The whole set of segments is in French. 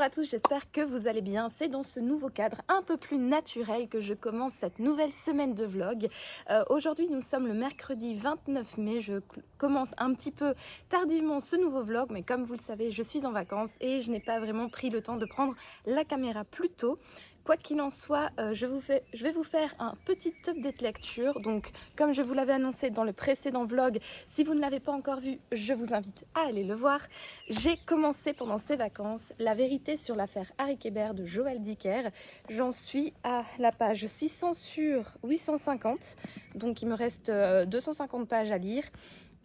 à tous, j'espère que vous allez bien. C'est dans ce nouveau cadre un peu plus naturel que je commence cette nouvelle semaine de vlog. Aujourd'hui, nous sommes le mercredi 29 mai. Je commence un petit peu tardivement ce nouveau vlog, mais comme vous le savez, je suis en vacances et je n'ai pas vraiment pris le temps de prendre la caméra plus tôt. Quoi qu'il en soit, je vais vous faire un petit update lecture. Donc, comme je vous l'avais annoncé dans le précédent vlog, si vous ne l'avez pas encore vu, je vous invite à aller le voir. J'ai commencé pendant ces vacances La vérité sur l'affaire Harry Kéber de Joël Dicker. J'en suis à la page 600 sur 850, donc il me reste 250 pages à lire.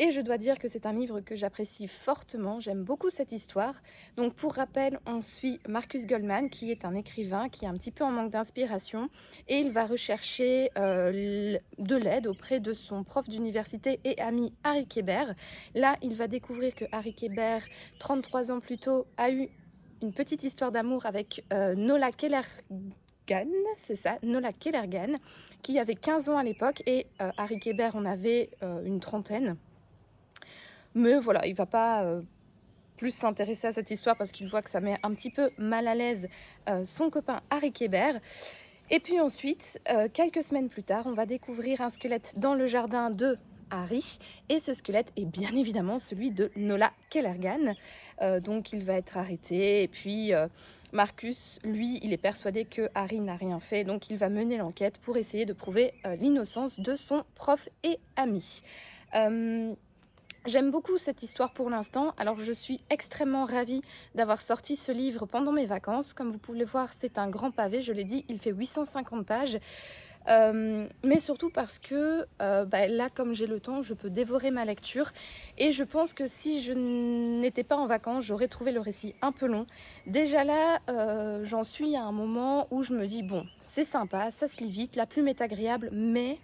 Et je dois dire que c'est un livre que j'apprécie fortement, j'aime beaucoup cette histoire. Donc pour rappel, on suit Marcus Goldman, qui est un écrivain qui est un petit peu en manque d'inspiration, et il va rechercher de l'aide auprès de son prof d'université et ami Harry Kéber. Là, il va découvrir que Harry Kéber, 33 ans plus tôt, a eu une petite histoire d'amour avec Nola Kellergan, c'est ça, Nola Kellergan, qui avait 15 ans à l'époque, et Harry Kéber en avait une trentaine. Mais voilà, il ne va pas plus s'intéresser à cette histoire parce qu'il voit que ça met un petit peu mal à l'aise son copain Harry Kéber. Et puis ensuite, quelques semaines plus tard, on va découvrir un squelette dans le jardin de Harry. Et ce squelette est bien évidemment celui de Nola Kellergan. Donc il va être arrêté. Et puis Marcus, lui, il est persuadé que Harry n'a rien fait. Donc il va mener l'enquête pour essayer de prouver l'innocence de son prof et ami. J'aime beaucoup cette histoire pour l'instant, alors je suis extrêmement ravie d'avoir sorti ce livre pendant mes vacances. Comme vous pouvez le voir, c'est un grand pavé, je l'ai dit, il fait 850 pages. Mais surtout parce que là, comme j'ai le temps, je peux dévorer ma lecture. Et je pense que si je n'étais pas en vacances, j'aurais trouvé le récit un peu long. Déjà là, j'en suis à un moment où je me dis, bon, c'est sympa, ça se lit vite, la plume est agréable, mais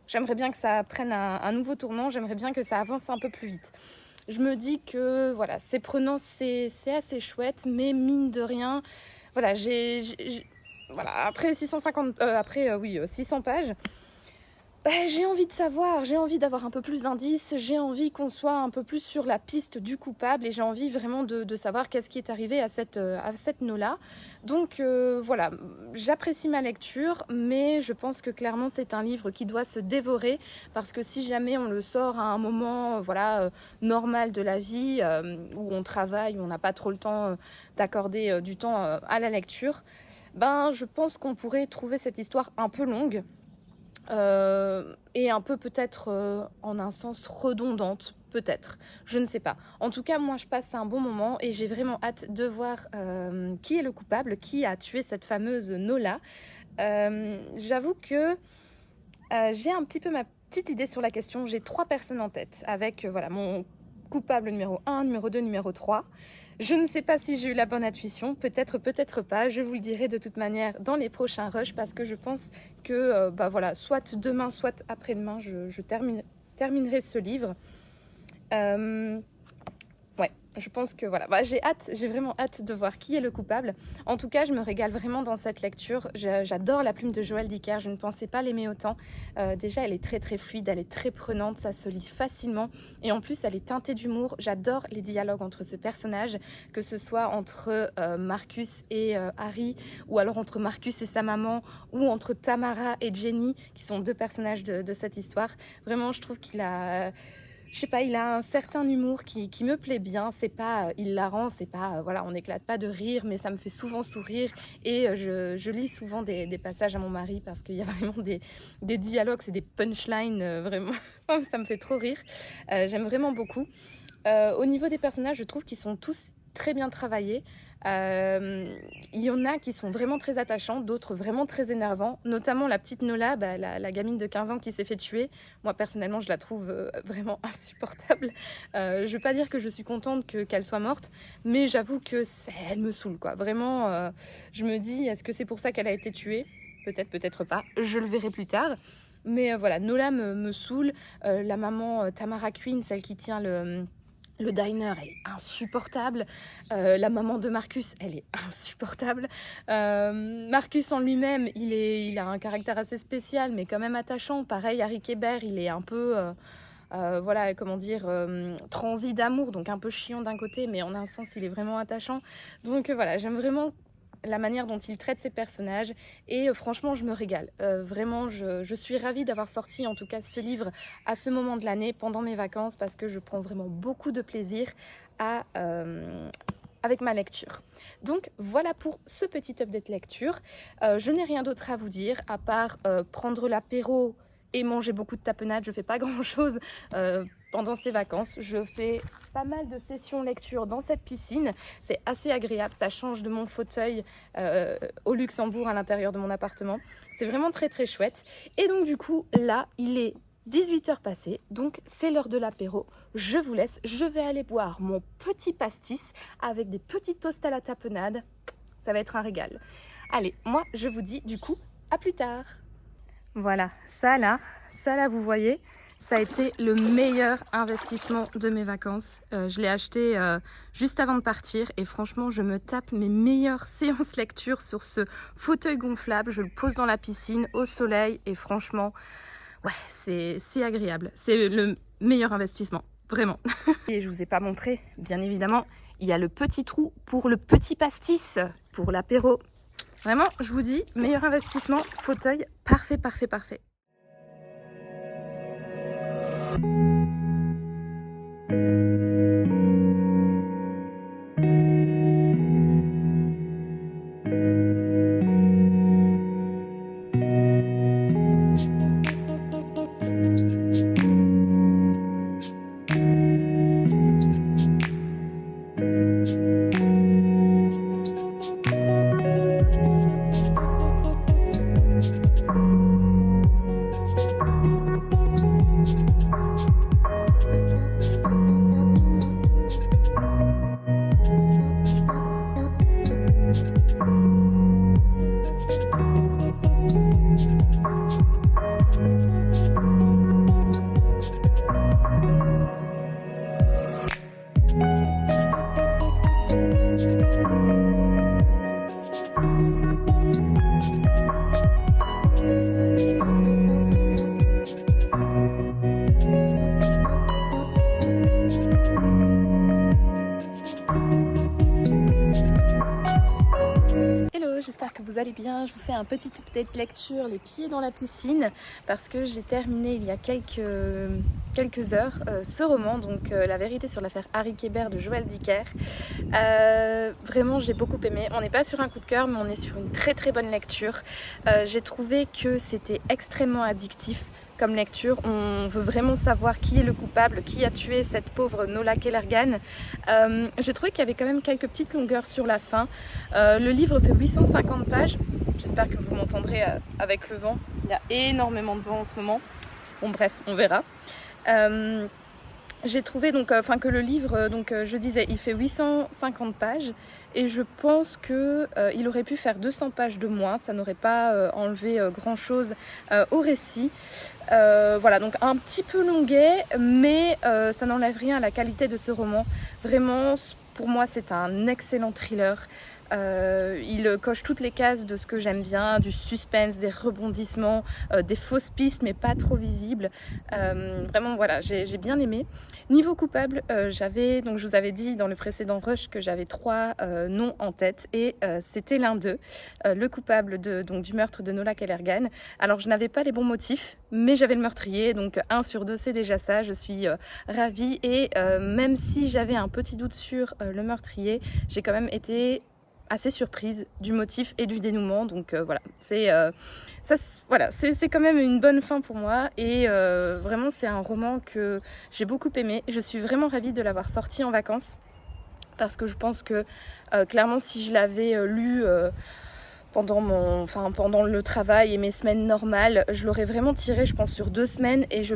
j'aimerais bien que ça prenne un nouveau tournant, j'aimerais bien que ça avance un peu plus vite. Je me dis que voilà, c'est prenant, c'est assez chouette, mais mine de rien, voilà, voilà, après 600 pages, j'ai envie de savoir, j'ai envie d'avoir un peu plus d'indices, j'ai envie qu'on soit un peu plus sur la piste du coupable et j'ai envie vraiment de savoir qu'est-ce qui est arrivé à cette Nola. Donc voilà, j'apprécie ma lecture, mais je pense que clairement c'est un livre qui doit se dévorer parce que si jamais on le sort à un moment normal de la vie, où on travaille, où on n'a pas trop le temps d'accorder du temps à la lecture, je pense qu'on pourrait trouver cette histoire un peu longue. Et un peu peut-être en un sens redondante, peut-être, je ne sais pas. En tout cas, moi je passe un bon moment et j'ai vraiment hâte de voir qui est le coupable, qui a tué cette fameuse Nola. J'avoue que j'ai un petit peu ma petite idée sur la question. J'ai 3 personnes en tête avec voilà, mon coupable numéro 1, numéro 2, numéro 3. Je ne sais pas si j'ai eu la bonne intuition, peut-être, peut-être pas. Je vous le dirai de toute manière dans les prochains rushs parce que je pense que voilà, soit demain, soit après-demain, je terminerai ce livre. Ouais, je pense que voilà, j'ai vraiment hâte de voir qui est le coupable. En tout cas, je me régale vraiment dans cette lecture. J'adore la plume de Joël Dicker, je ne pensais pas l'aimer autant. Déjà, elle est très très fluide, elle est très prenante, ça se lit facilement. Et en plus, elle est teintée d'humour. J'adore les dialogues entre ce personnage, que ce soit entre Marcus et Harry, ou alors entre Marcus et sa maman, ou entre Tamara et Jenny, qui sont 2 personnages de cette histoire. Vraiment, je trouve qu'il a... Je sais pas, il a un certain humour qui me plaît bien. C'est pas hilarant, c'est pas voilà, on n'éclate pas de rire, mais ça me fait souvent sourire. Et je lis souvent des passages à mon mari parce qu'il y a vraiment des dialogues, c'est des punchlines vraiment. Ça me fait trop rire. J'aime vraiment beaucoup. Au niveau des personnages, je trouve qu'ils sont tous très bien travaillés. Il y en a qui sont vraiment très attachants, d'autres vraiment très énervants, notamment la petite Nola, la gamine de 15 ans qui s'est fait tuer. Moi personnellement je la trouve vraiment insupportable. Je veux pas dire que je suis contente qu'elle soit morte, mais j'avoue que elle me saoule quoi. Vraiment, je me dis est-ce que c'est pour ça qu'elle a été tuée? Peut-être, peut-être pas, je le verrai plus tard. Mais voilà, Nola me saoule. La maman Tamara Quinn, celle qui tient le diner, elle est insupportable. La maman de Marcus, elle est insupportable. Marcus en lui-même, il a un caractère assez spécial, mais quand même attachant. Pareil, Harry Kéber, il est un peu voilà, comment dire, transi d'amour, donc un peu chiant d'un côté, mais en un sens, il est vraiment attachant. Donc voilà, j'aime vraiment la manière dont il traite ses personnages et franchement je me régale. Vraiment je suis ravie d'avoir sorti en tout cas ce livre à ce moment de l'année pendant mes vacances parce que je prends vraiment beaucoup de plaisir avec ma lecture. Donc voilà pour ce petit update lecture. Je n'ai rien d'autre à vous dire à part prendre l'apéro et manger beaucoup de tapenade. Je fais pas grand chose pendant ces vacances. Je fais pas mal de sessions lecture dans cette piscine. C'est assez agréable, ça change de mon fauteuil au Luxembourg à l'intérieur de mon appartement. C'est vraiment très très chouette. Et donc du coup là il est 18h passées, donc c'est l'heure de l'apéro. Je vous laisse, je vais aller boire mon petit pastis avec des petits toasts à la tapenade. Ça va être un régal. Allez, moi je vous dis du coup à plus tard. Voilà, ça là, vous voyez, ça a été le meilleur investissement de mes vacances. Je l'ai acheté juste avant de partir et franchement, je me tape mes meilleures séances lecture sur ce fauteuil gonflable. Je le pose dans la piscine, au soleil et franchement, ouais, c'est agréable. C'est le meilleur investissement, vraiment. Et je vous ai pas montré, bien évidemment, il y a le petit trou pour le petit pastis, pour l'apéro. Vraiment, je vous dis, meilleur investissement, fauteuil, parfait, parfait, parfait. J'espère que vous allez bien. Je vous fais un petit update lecture, les pieds dans la piscine, parce que j'ai terminé il y a quelques heures ce roman, donc La vérité sur l'affaire Harry Kéber de Joël Dicker. Vraiment, j'ai beaucoup aimé. On n'est pas sur un coup de cœur, mais on est sur une très très bonne lecture. J'ai trouvé que c'était extrêmement addictif comme lecture. On veut vraiment savoir qui est le coupable, qui a tué cette pauvre Nola Kellergan. J'ai trouvé qu'il y avait quand même quelques petites longueurs sur la fin. Le livre fait 850 pages. J'espère que vous m'entendrez avec le vent. Il y a énormément de vent en ce moment. Bon bref, on verra. J'ai trouvé donc, que le livre, je disais, il fait 850 pages et je pense qu'il aurait pu faire 200 pages de moins, ça n'aurait pas enlevé grand chose au récit. Voilà, donc un petit peu longuet, mais ça n'enlève rien à la qualité de ce roman. Vraiment, pour moi, c'est un excellent thriller. Il coche toutes les cases de ce que j'aime bien, du suspense, des rebondissements, des fausses pistes mais pas trop visibles. Vraiment voilà, j'ai bien aimé. Niveau coupable, donc je vous avais dit dans le précédent rush que j'avais 3 noms en tête et c'était l'un d'eux, le coupable du meurtre de Nola Kellergan. Alors je n'avais pas les bons motifs, mais j'avais le meurtrier, donc 1 sur 2 c'est déjà ça, je suis ravie et même si j'avais un petit doute sur le meurtrier, j'ai quand même été assez surprise du motif et du dénouement, donc voilà, c'est quand même une bonne fin pour moi et vraiment c'est un roman que j'ai beaucoup aimé. Je suis vraiment ravie de l'avoir sorti en vacances parce que je pense que clairement si je l'avais lu pendant le travail et mes semaines normales, je l'aurais vraiment tiré je pense sur 2 semaines et je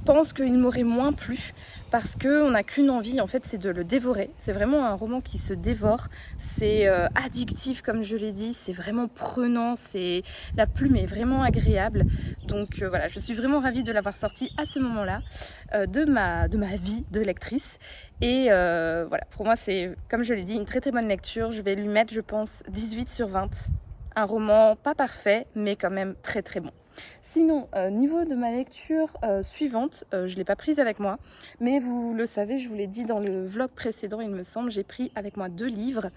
pense qu'il m'aurait moins plu parce qu'on n'a qu'une envie en fait, c'est de le dévorer. C'est vraiment un roman qui se dévore, c'est addictif comme je l'ai dit, c'est vraiment prenant, la plume est vraiment agréable, donc voilà, je suis vraiment ravie de l'avoir sorti à ce moment-là de ma vie de lectrice et voilà, pour moi c'est, comme je l'ai dit, une très très bonne lecture. Je vais lui mettre je pense 18 sur 20, un roman pas parfait mais quand même très très bon. Sinon, niveau de ma lecture suivante, je ne l'ai pas prise avec moi, mais vous le savez, je vous l'ai dit dans le vlog précédent, il me semble, j'ai pris avec moi 2 livres.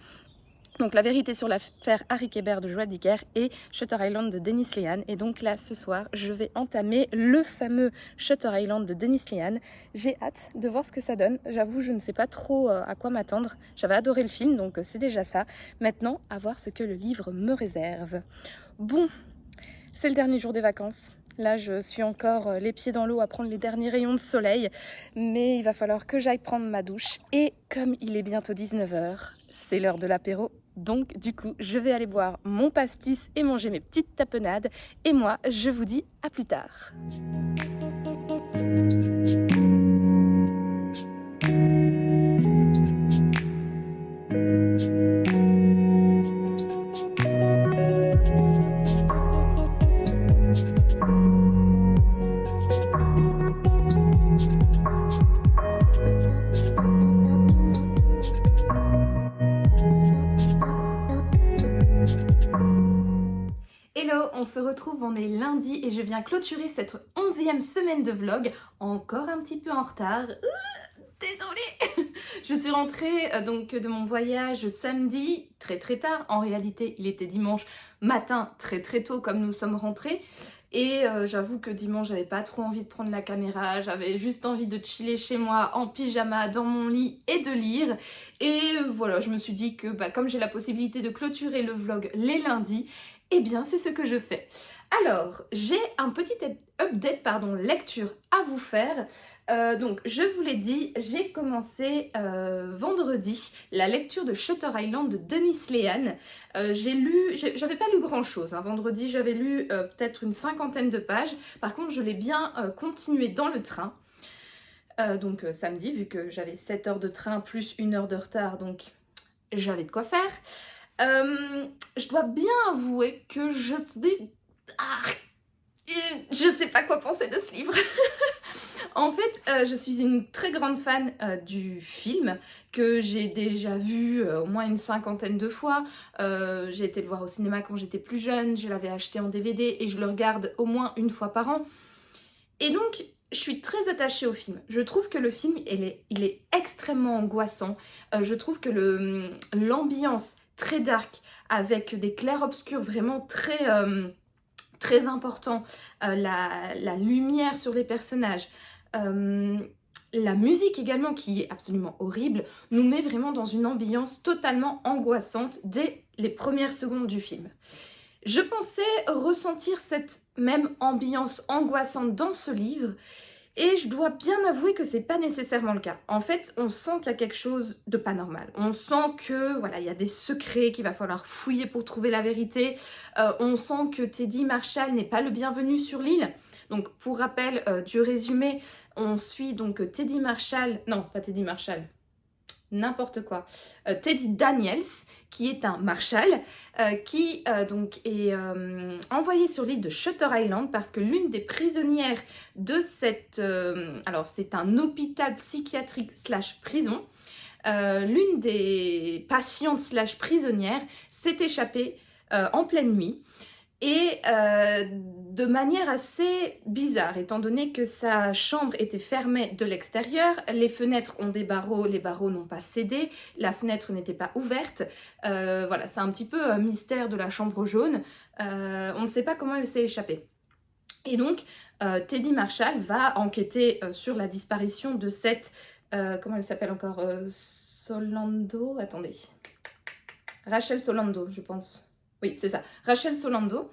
Donc La vérité sur l'affaire Harry Kéber de Joël Dicker et Shutter Island de Dennis Lehane. Et donc là, ce soir, je vais entamer le fameux Shutter Island de Dennis Lehane. J'ai hâte de voir ce que ça donne. J'avoue, je ne sais pas trop à quoi m'attendre. J'avais adoré le film, donc c'est déjà ça. Maintenant, à voir ce que le livre me réserve. Bon, c'est le dernier jour des vacances. Là, je suis encore les pieds dans l'eau à prendre les derniers rayons de soleil. Mais il va falloir que j'aille prendre ma douche. Et comme il est bientôt 19h, c'est l'heure de l'apéro. Donc du coup, je vais aller boire mon pastis et manger mes petites tapenades. Et moi, je vous dis à plus tard. Hello, on se retrouve, on est lundi et je viens clôturer cette 11e semaine de vlog, encore un petit peu en retard. Désolée. Je suis rentrée donc de mon voyage samedi, très tard, en réalité il était dimanche matin, très tôt comme nous sommes rentrés. Et j'avoue que dimanche j'avais pas trop envie de prendre la caméra, j'avais juste envie de chiller chez moi en pyjama dans mon lit et de lire. Et voilà, je me suis dit que comme j'ai la possibilité de clôturer le vlog les lundis, eh bien c'est ce que je fais. Alors, j'ai un petit update lecture à vous faire. Donc, je vous l'ai dit, j'ai commencé vendredi la lecture de Shutter Island de Dennis Lehane. J'avais pas lu grand chose, hein. Vendredi, j'avais lu peut-être une 50aine de pages. Par contre, je l'ai bien continué dans le train. Donc, samedi, vu que j'avais 7 heures de train plus 1 heure de retard, donc j'avais de quoi faire. Je dois bien avouer que je sais pas quoi penser de ce livre. En fait, je suis une très grande fan du film que j'ai déjà vu au moins une 50aine de fois. J'ai été le voir au cinéma quand j'étais plus jeune, je l'avais acheté en DVD et je le regarde au moins une fois par an. Et donc, je suis très attachée au film. Je trouve que le film, il est extrêmement angoissant. Je trouve que l'ambiance très dark, avec des clairs-obscurs vraiment très importants, la lumière sur les personnages, la musique également, qui est absolument horrible, nous met vraiment dans une ambiance totalement angoissante dès les premières secondes du film. Je pensais ressentir cette même ambiance angoissante dans ce livre, et je dois bien avouer que c'est pas nécessairement le cas. En fait, on sent qu'il y a quelque chose de pas normal. On sent que voilà, il y a des secrets qu'il va falloir fouiller pour trouver la vérité. On sent que Teddy Marshall n'est pas le bienvenu sur l'île. Donc, pour rappel du résumé, on suit donc Teddy Marshall, non, pas Teddy Marshall, n'importe quoi, Teddy Daniels, qui est un marshal, qui donc est envoyé sur l'île de Shutter Island parce que l'une des prisonnières de cette... alors c'est un hôpital psychiatrique / prison, l'une des patientes / prisonnières s'est échappée en pleine nuit. Et de manière assez bizarre, étant donné que sa chambre était fermée de l'extérieur, les fenêtres ont des barreaux, les barreaux n'ont pas cédé, la fenêtre n'était pas ouverte. Voilà, c'est un petit peu un mystère de la chambre jaune. On ne sait pas comment elle s'est échappée. Et donc, Teddy Marshall va enquêter sur la disparition de cette... comment elle s'appelle encore Solando. Attendez. Rachel Solando, je pense. Oui, c'est ça, Rachel Solando.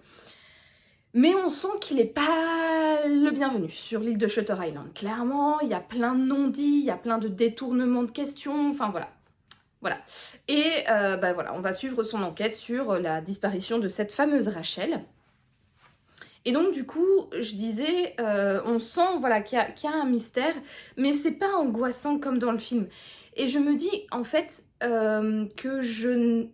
Mais on sent qu'il n'est pas le bienvenu sur l'île de Shutter Island. Clairement, il y a plein de non-dits, il y a plein de détournements de questions, enfin voilà. Et voilà, on va suivre son enquête sur la disparition de cette fameuse Rachel. Et donc du coup, je disais, on sent voilà, qu'il y a un mystère, mais c'est pas angoissant comme dans le film. Et je me dis en fait que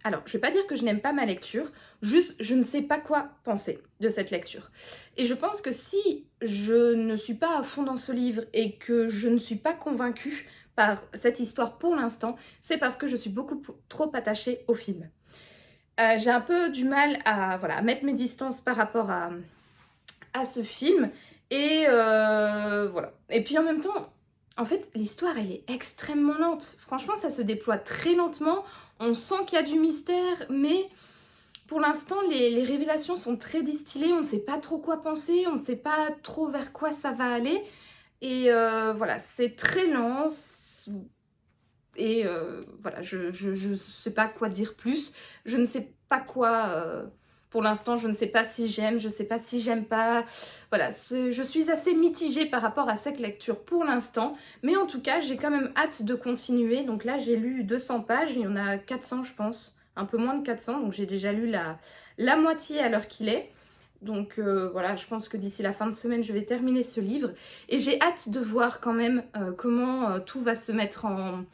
alors, je vais pas dire que je n'aime pas ma lecture, juste je ne sais pas quoi penser de cette lecture. Et je pense que si je ne suis pas à fond dans ce livre et que je ne suis pas convaincue par cette histoire pour l'instant, c'est parce que je suis beaucoup trop attachée au film. J'ai un peu du mal à, voilà, à mettre mes distances par rapport à ce film. Et voilà. Et puis en même temps, en fait, l'histoire, elle est extrêmement lente. Franchement, ça se déploie très lentement. On sent qu'il y a du mystère, mais pour l'instant, les révélations sont très distillées. On ne sait pas trop quoi penser, on ne sait pas trop vers quoi ça va aller. Et voilà, c'est très lent. Et voilà, je sais pas quoi dire plus. Je ne sais pas quoi... pour l'instant, je ne sais pas si j'aime, je ne sais pas si j'aime pas. Voilà, je suis assez mitigée par rapport à cette lecture pour l'instant. Mais en tout cas, j'ai quand même hâte de continuer. Donc là, j'ai lu 200 pages. Il y en a 400, je pense. Un peu moins de 400. Donc j'ai déjà lu la moitié à l'heure qu'il est. Donc voilà, je pense que d'ici la fin de semaine, je vais terminer ce livre. Et j'ai hâte de voir quand même comment tout va se mettre en...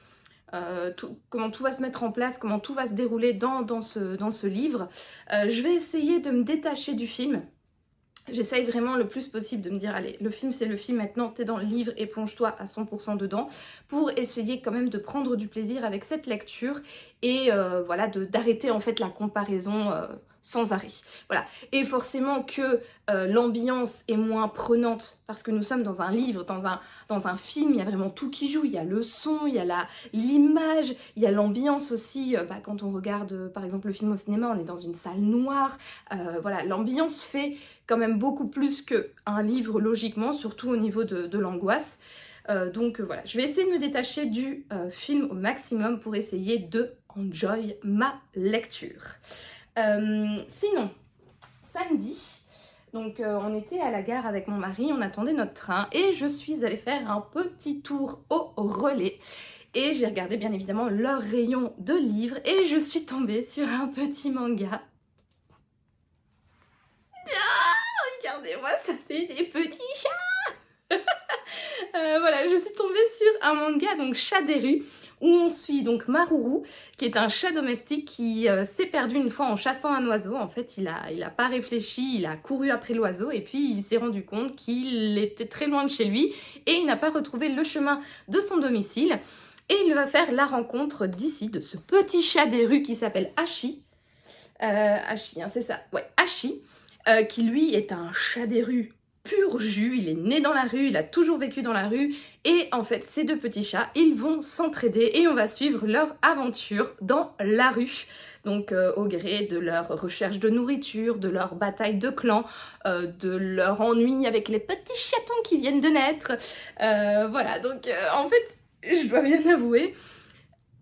comment tout va se mettre en place, comment tout va se dérouler dans ce livre. Je vais essayer de me détacher du film. J'essaye vraiment le plus possible de me dire, allez, le film c'est le film, maintenant t'es dans le livre et plonge-toi à 100% dedans, pour essayer quand même de prendre du plaisir avec cette lecture et voilà, d'arrêter en fait la comparaison sans arrêt. Voilà. Et forcément que l'ambiance est moins prenante parce que nous sommes dans un livre, dans un film, il y a vraiment tout qui joue, il y a le son, il y a l'image, il y a l'ambiance aussi. Quand on regarde par exemple le film au cinéma, on est dans une salle noire. Voilà, l'ambiance fait quand même beaucoup plus qu'un livre logiquement, surtout au niveau de l'angoisse. Donc voilà, je vais essayer de me détacher du film au maximum pour essayer de enjoy ma lecture. Sinon, samedi, donc on était à la gare avec mon mari, on attendait notre train et je suis allée faire un petit tour au relais. Et j'ai regardé bien évidemment leur rayon de livres et je suis tombée sur un petit manga. Regardez-moi, ça c'est des petits chats. Voilà, je suis tombée sur un manga, donc Chat des rues, où on suit donc Maruru, qui est un chat domestique qui s'est perdu une fois en chassant un oiseau. En fait, il a pas réfléchi, il a couru après l'oiseau et puis il s'est rendu compte qu'il était très loin de chez lui et il n'a pas retrouvé le chemin de son domicile. Et il va faire la rencontre d'ici, de ce petit chat des rues qui s'appelle Hachi. Hachi, hein, c'est ça, ouais, Hachi, qui lui est un chat des rues pur jus, il est né dans la rue, il a toujours vécu dans la rue, et en fait ces deux petits chats, ils vont s'entraider et on va suivre leur aventure dans la rue, donc au gré de leur recherche de nourriture, de leur bataille de clans, de leur ennui avec les petits chatons qui viennent de naître, voilà, donc en fait, je dois bien avouer,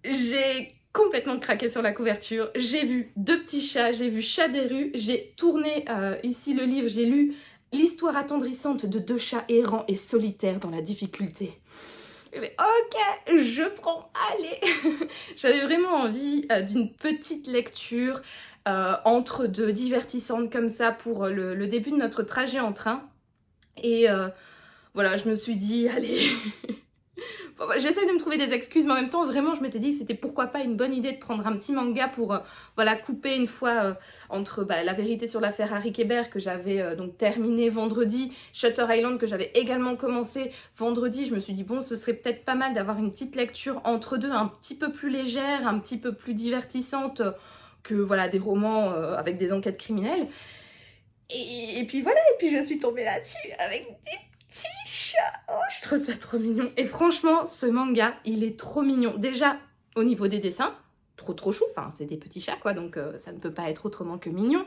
j'ai complètement craqué sur la couverture, j'ai vu deux petits chats, j'ai vu Chat des rues, j'ai tourné ici le livre, j'ai lu l'histoire attendrissante de deux chats errants et solitaires dans la difficulté. Mais ok, je prends, allez. J'avais vraiment envie d'une petite lecture entre deux divertissante comme ça pour le début de notre trajet en train. Et voilà, je me suis dit, allez... J'essaie de me trouver des excuses, mais en même temps, vraiment, je m'étais dit que c'était pourquoi pas une bonne idée de prendre un petit manga pour voilà, couper une fois entre La vérité sur l'affaire Harry Kéber que j'avais donc terminé vendredi, Shutter Island que j'avais également commencé vendredi. Je me suis dit, bon, ce serait peut-être pas mal d'avoir une petite lecture entre deux, un petit peu plus légère, un petit peu plus divertissante que voilà, des romans avec des enquêtes criminelles. Et puis voilà, et puis je suis tombée là-dessus avec des petit chat. Oh, je trouve ça trop mignon. Et franchement, ce manga, il est trop mignon. Déjà, au niveau des dessins, trop chou. Enfin, c'est des petits chats, quoi, donc ça ne peut pas être autrement que mignon.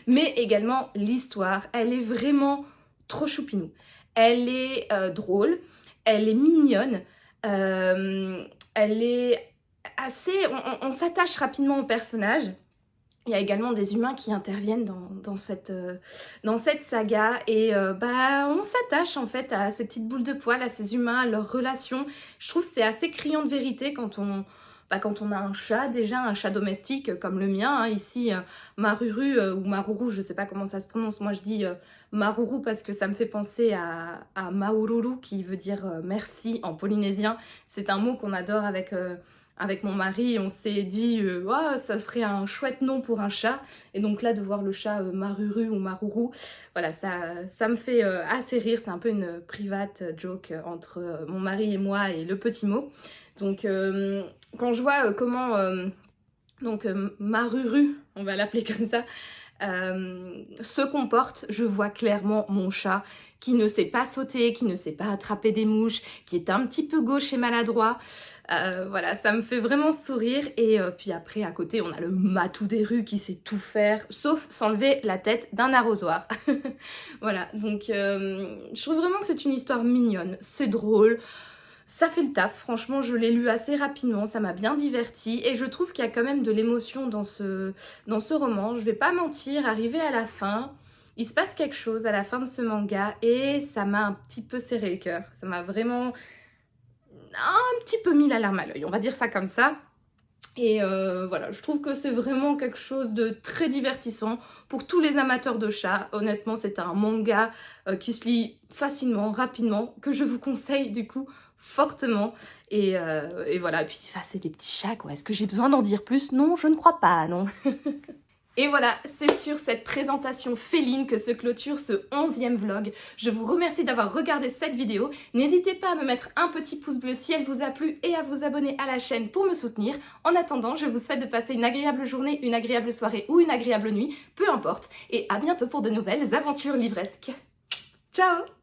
Mais également, l'histoire, elle est vraiment trop choupinou. Elle est drôle, elle est mignonne, elle est assez... On s'attache rapidement au personnage. Il y a également des humains qui interviennent dans cette saga et on s'attache en fait à ces petites boules de poils, à ces humains, à leurs relations. Je trouve que c'est assez criant de vérité quand on a un chat, déjà un chat domestique comme le mien, hein, ici Maruru ou Maruru, je sais pas comment ça se prononce, moi je dis Maruru parce que ça me fait penser à Maururu qui veut dire merci en polynésien. C'est un mot qu'on adore avec mon mari, on s'est dit oh, ça ferait un chouette nom pour un chat. Et donc là, de voir le chat Maruru ou Maruru, voilà, ça me fait assez rire. C'est un peu une private joke entre mon mari et moi et le petit mot. Donc quand je vois comment donc Maruru, on va l'appeler comme ça, se comporte. Je vois clairement mon chat qui ne sait pas sauter, qui ne sait pas attraper des mouches, qui est un petit peu gauche et maladroit. Voilà, ça me fait vraiment sourire. Et puis après, à côté, on a le matou des rues qui sait tout faire, sauf s'enlever la tête d'un arrosoir. Voilà, donc je trouve vraiment que c'est une histoire mignonne, c'est drôle. Ça fait le taf, franchement je l'ai lu assez rapidement, ça m'a bien divertie et je trouve qu'il y a quand même de l'émotion dans ce roman. Je vais pas mentir, arrivé à la fin, il se passe quelque chose à la fin de ce manga et ça m'a un petit peu serré le cœur. Ça m'a vraiment un petit peu mis la larme à l'œil, on va dire ça comme ça. Et voilà, je trouve que c'est vraiment quelque chose de très divertissant pour tous les amateurs de chats. Honnêtement, c'est un manga qui se lit facilement, rapidement, que je vous conseille du coup fortement. Et voilà, et puis enfin, c'est des petits chats quoi. Est-ce que j'ai besoin d'en dire plus? Non, je ne crois pas, non. Et voilà, c'est sur cette présentation féline que se clôture ce 11e vlog. Je vous remercie d'avoir regardé cette vidéo. N'hésitez pas à me mettre un petit pouce bleu si elle vous a plu et à vous abonner à la chaîne pour me soutenir. En attendant, je vous souhaite de passer une agréable journée, une agréable soirée ou une agréable nuit, peu importe. Et à bientôt pour de nouvelles aventures livresques. Ciao!